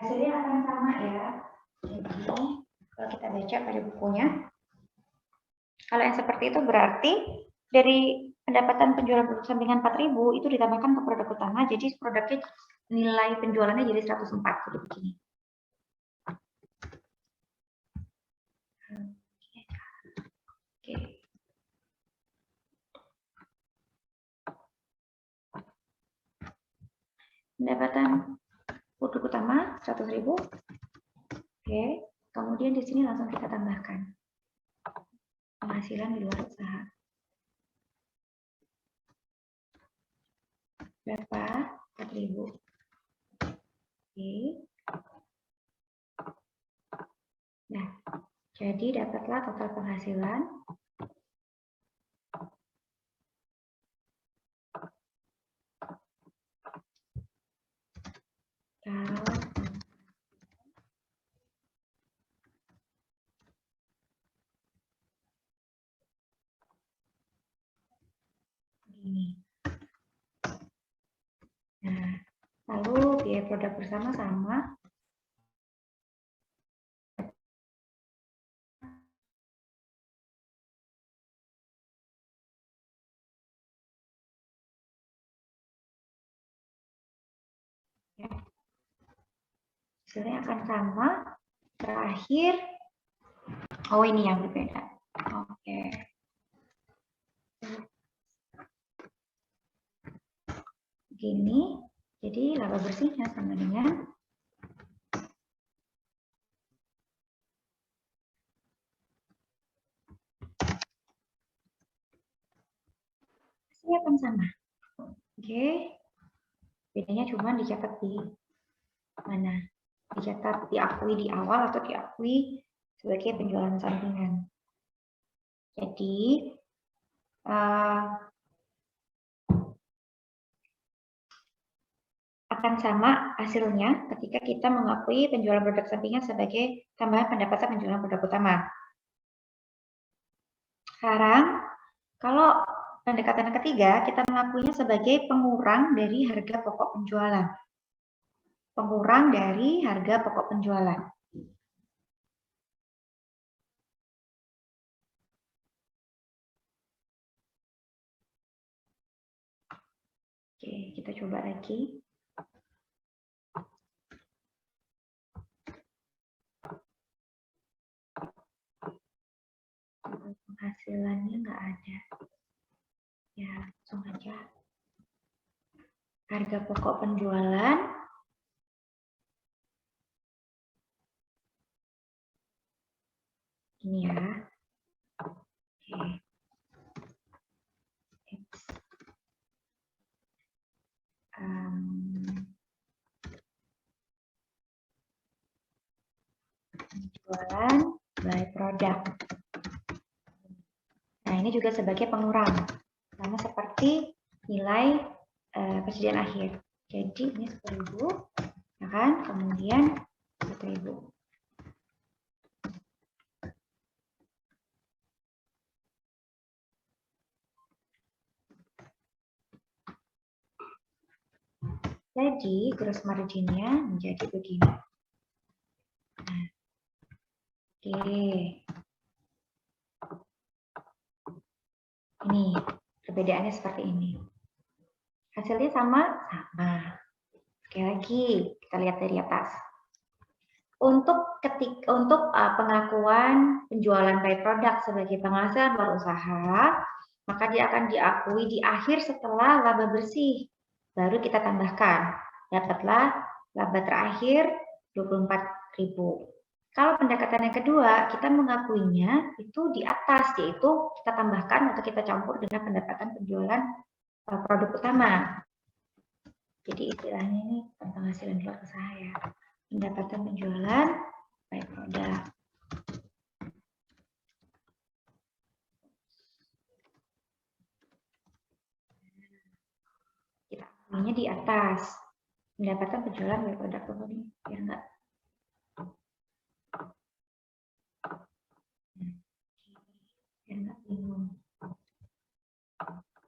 Hasilnya akan sama ya. Jadi kalau kita baca pada bukunya, kalau yang seperti itu berarti dari pendapatan penjualan produk sampingan 4.000 itu ditambahkan ke produk utama, jadi produknya nilai penjualannya jadi 104. Jadi begini. Oke. Pendapatan produk utama 100.000. Oke. Kemudian di sini langsung kita tambahkan penghasilan di luar usaha. Berapa? 4.000. Oke. Nah, jadi dapatlah total penghasilan ini. Nah, lalu biaya produk bersama sama. Hasilnya akan sama. Terakhir, oh ini yang berbeda. Oke. Begini, jadi laba bersihnya sama dengan hasilnya akan sama. Oke. Bedanya cuma dicatat di mana? Dicatat, diakui di awal atau diakui sebagai penjualan sampingan. Jadi akan sama hasilnya ketika kita mengakui penjualan produk sampingan sebagai tambahan pendapatan penjualan produk utama. Sekarang, kalau pendekatan ketiga, kita mengakuinya sebagai pengurang dari harga pokok penjualan. Pengurang dari harga pokok penjualan. Oke, kita coba lagi. Penghasilannya nggak ada. Ya, langsung aja. Harga pokok penjualan. Ini ya. Oke. Penjualan by produk. Nah, ini juga sebagai pengurang. Sama seperti nilai persediaan akhir. Jadi ini 10.000, ya kan? Kemudian 4.000. Jadi gross margin-nya menjadi begini. Nah, oke. Ini perbedaannya seperti ini. Hasilnya sama? Sama. Sekali lagi, kita lihat dari atas. Untuk pengakuan penjualan by product sebagai penghasilan berusaha, maka dia akan diakui di akhir setelah laba bersih. Baru kita tambahkan. Dapatlah laba terakhir 24.000. Kalau pendekatan yang kedua, kita mengakuinya itu di atas, yaitu kita tambahkan atau kita campur dengan pendapatan penjualan produk utama. Jadi istilahnya ini penghasilan luar usaha ya. Pendapatan penjualan by produk. Kita akuinya di atas. Pendapatan penjualan by produk ini biar enggak. Biar enggak bingung.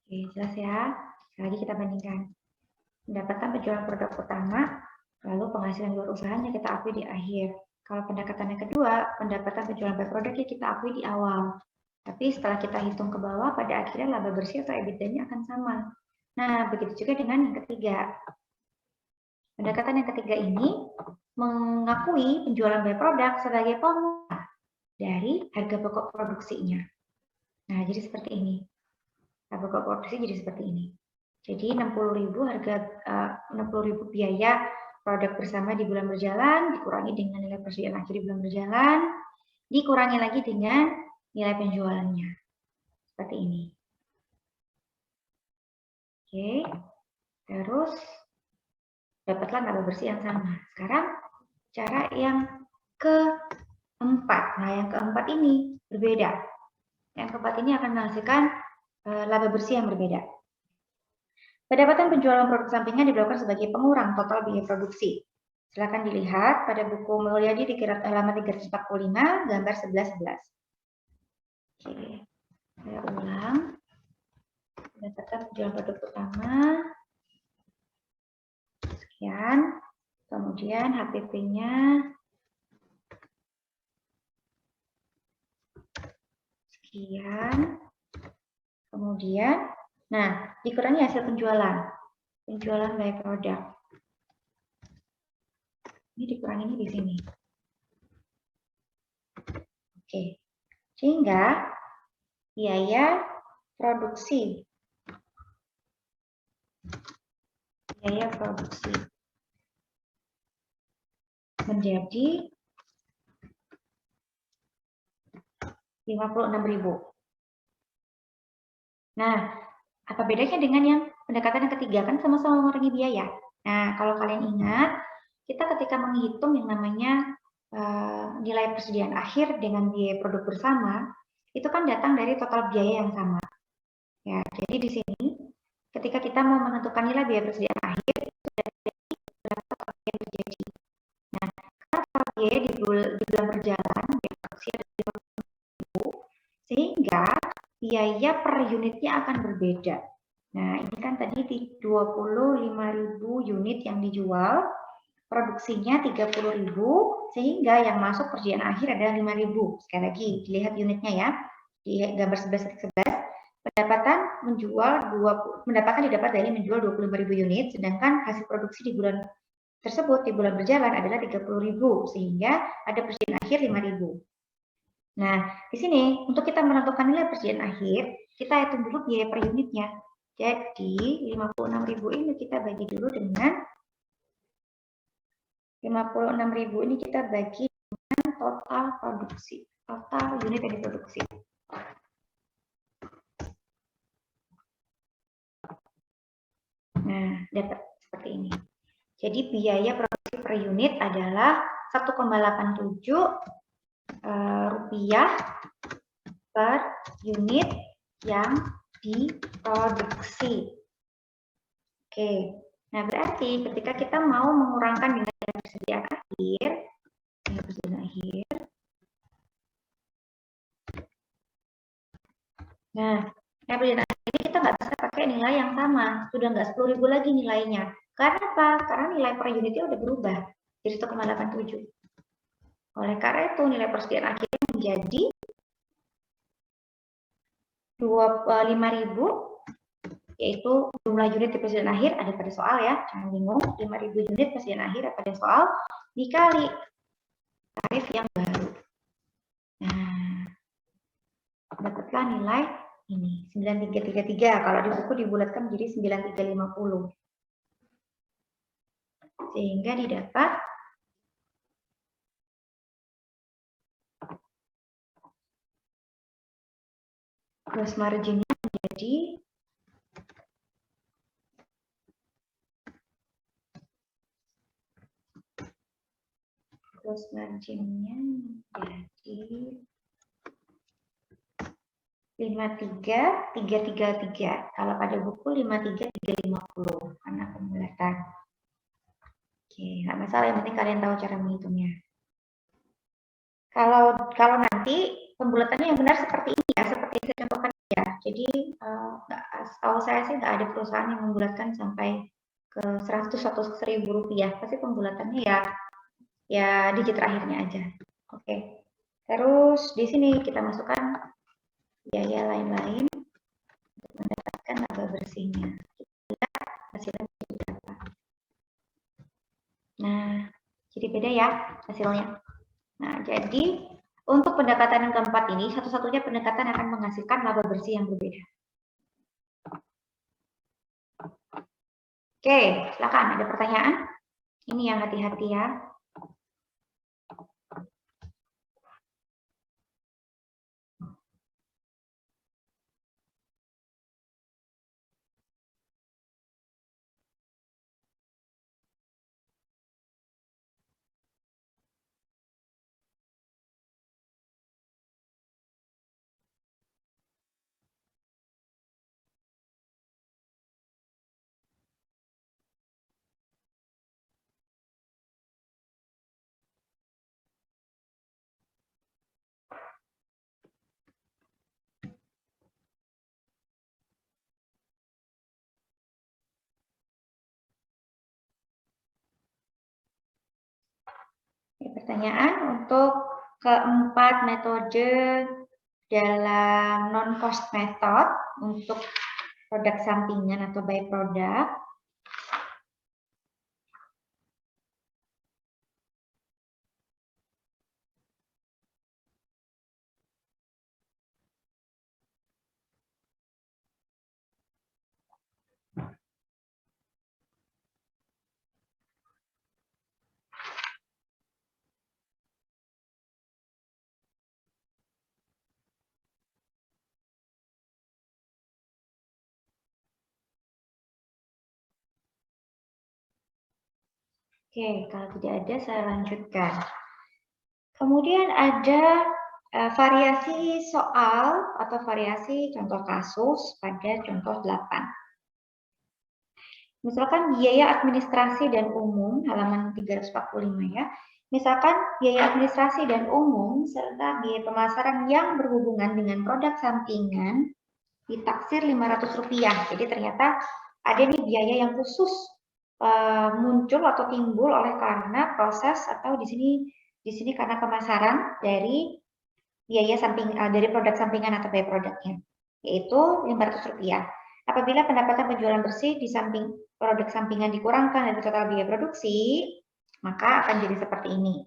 Oke, jelas ya. Sekali lagi kita bandingkan. Pendapatan penjualan produk utama, lalu penghasilan luar usahanya kita akui di akhir. Kalau pendekatan yang kedua, pendapatan penjualan by product kita akui di awal. Tapi setelah kita hitung ke bawah, pada akhirnya laba bersih atau EBITDA-nya akan sama. Nah, begitu juga dengan yang ketiga. Pendekatan yang ketiga ini mengakui penjualan by product sebagai pengurang dari harga pokok produksinya. Nah, jadi seperti ini. Harga pokok produksi jadi seperti ini. Jadi 60.000 harga 60.000 biaya produk bersama di bulan berjalan, dikurangi dengan nilai persediaan akhir di bulan berjalan, dikurangi lagi dengan nilai penjualannya. Seperti ini. Oke, terus dapatlah laba bersih yang sama. Sekarang cara yang keempat. Nah, yang keempat ini berbeda. Yang keempat ini akan menghasilkan laba bersih yang berbeda. Pendapatan penjualan produk sampingan dilakukan sebagai pengurang total biaya produksi. Silakan dilihat pada buku Mulyadi di halaman 345, gambar 11-11. Oke, saya ulang. Pendapatan penjualan produk utama. Sekian. Kemudian HPP-nya. Sekian. Kemudian, nah, dikurangi hasil penjualan. Penjualan by product. Ini dikurangi ini di sini. Oke. Sehingga biaya produksi. Biaya produksi menjadi 56.000. Nah, apa bedanya dengan yang pendekatan yang ketiga? Kan sama-sama mengurangi biaya. Nah, kalau kalian ingat, kita ketika menghitung yang namanya nilai persediaan akhir dengan biaya produk bersama, itu kan datang dari total biaya yang sama. Ya, jadi di sini, ketika kita mau menentukan nilai biaya persediaan akhir, itu dari berapa total biaya terjadi. Nah, karena total biaya di bulan berjalan, biaya produksi ada 50.000, sehingga biaya per unitnya akan berbeda. Nah, ini kan tadi di 25.000 unit yang dijual, produksinya 30.000, sehingga yang masuk persediaan akhir adalah 5.000. Sekali lagi, dilihat unitnya ya. Di gambar 11-11, pendapatan didapat dari menjual 25.000 unit, sedangkan hasil produksi di bulan tersebut, di bulan berjalan adalah 30.000, sehingga ada persediaan akhir 5.000. Nah, di sini untuk kita menentukan nilai persediaan akhir, kita hitung dulu biaya per unitnya. Jadi, 56.000 ini kita bagi dulu dengan 56.000 ini kita bagi dengan total produksi, total unit yang diproduksi. Nah, dapat seperti ini. Jadi, biaya produksi per unit adalah 1,87 rupiah per unit yang diproduksi. Oke, nah berarti ketika kita mau mengurangkan nilai persediaan akhir, nah nilai persediaan akhir ini kita nggak bisa pakai nilai yang sama, sudah nggak 10.000 lagi nilainya. Karena apa? Karena nilai per unitnya udah berubah jadi 1,87. Oleh karena itu nilai persediaan akhirnya menjadi 5.000, yaitu jumlah unit di persediaan akhir ada pada soal ya, jangan bingung. 5.000 unit persediaan akhir pada soal dikali tarif yang baru. Nah, dapatlah nilai ini 9333. Kalau di buku dibulatkan menjadi 9350. Sehingga didapat gross margin-nya menjadi gross margin-nya menjadi 53.333. Kalau pada buku 53.350 karena pembulatan. Oke, nggak masalah, yang penting kalian tahu cara menghitungnya. Kalau nanti pembulatannya yang benar seperti ini ya, seperti yang saya contohkan ya. Jadi tahu saya sih nggak ada perusahaan yang membulatkan sampai ke 100 atau 1.000 rupiah, pasti pembulatannya ya digit terakhirnya aja. Oke. Terus di sini kita masukkan biaya lain-lain untuk mendapatkan laba bersihnya. Kita hasilnya berapa? Nah, jadi beda ya hasilnya. Nah, jadi untuk pendekatan yang keempat ini, satu-satunya pendekatan akan menghasilkan laba bersih yang berbeda. Oke, silakan. Ada pertanyaan? Ini yang hati-hati ya. Pertanyaan untuk keempat metode dalam non-cost method untuk produk sampingan atau by product. Oke, kalau tidak ada saya lanjutkan. Kemudian ada variasi soal atau variasi contoh kasus pada contoh 8. Misalkan biaya administrasi dan umum, halaman 345 ya. Misalkan biaya administrasi dan umum serta biaya pemasaran yang berhubungan dengan produk sampingan ditaksir Rp500. Jadi ternyata ada nih biaya yang khusus muncul atau timbul oleh karena proses atau di sini karena pemasaran dari biaya dari produk sampingan atau by produknya, yaitu Rp500. Apabila pendapatan penjualan bersih di samping produk sampingan dikurangkan dari total biaya produksi, maka akan jadi seperti ini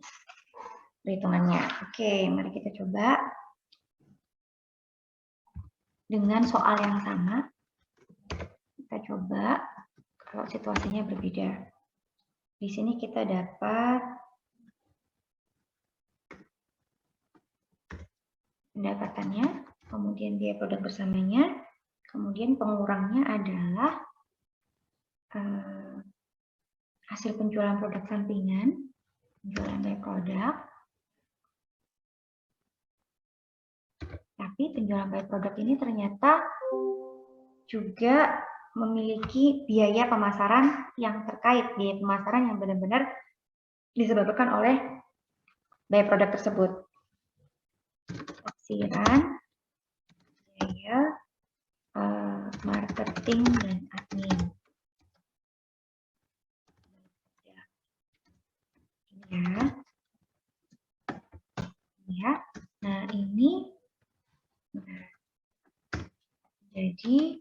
perhitungannya. Oke, mari kita coba dengan soal yang sama. Kita coba kalau situasinya berbeda. Di sini kita dapat pendapatannya, kemudian biaya produk bersamanya, kemudian pengurangnya adalah hasil penjualan produk sampingan, penjualan by produk. Tapi penjualan by produk ini ternyata juga memiliki biaya pemasaran yang terkait, biaya pemasaran yang benar-benar disebabkan oleh by produk tersebut. Taksiran, biaya marketing dan admin. Ya. Nah, ini jadi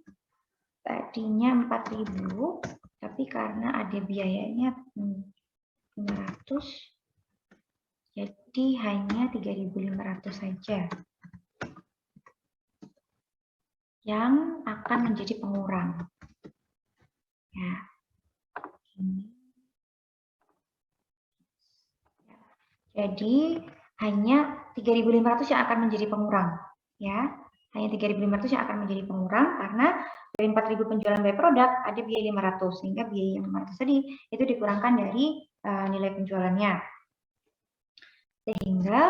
tadinya 4.000, tapi karena ada biayanya 500, jadi hanya 3.500 saja yang akan menjadi pengurang. Ya. Jadi hanya 3.500 yang akan menjadi pengurang, ya. Hanya 3.500 yang akan menjadi pengurang karena dari 4.000 penjualan by produk ada biaya 500, sehingga biaya yang 500 tadi itu dikurangkan dari nilai penjualannya. Sehingga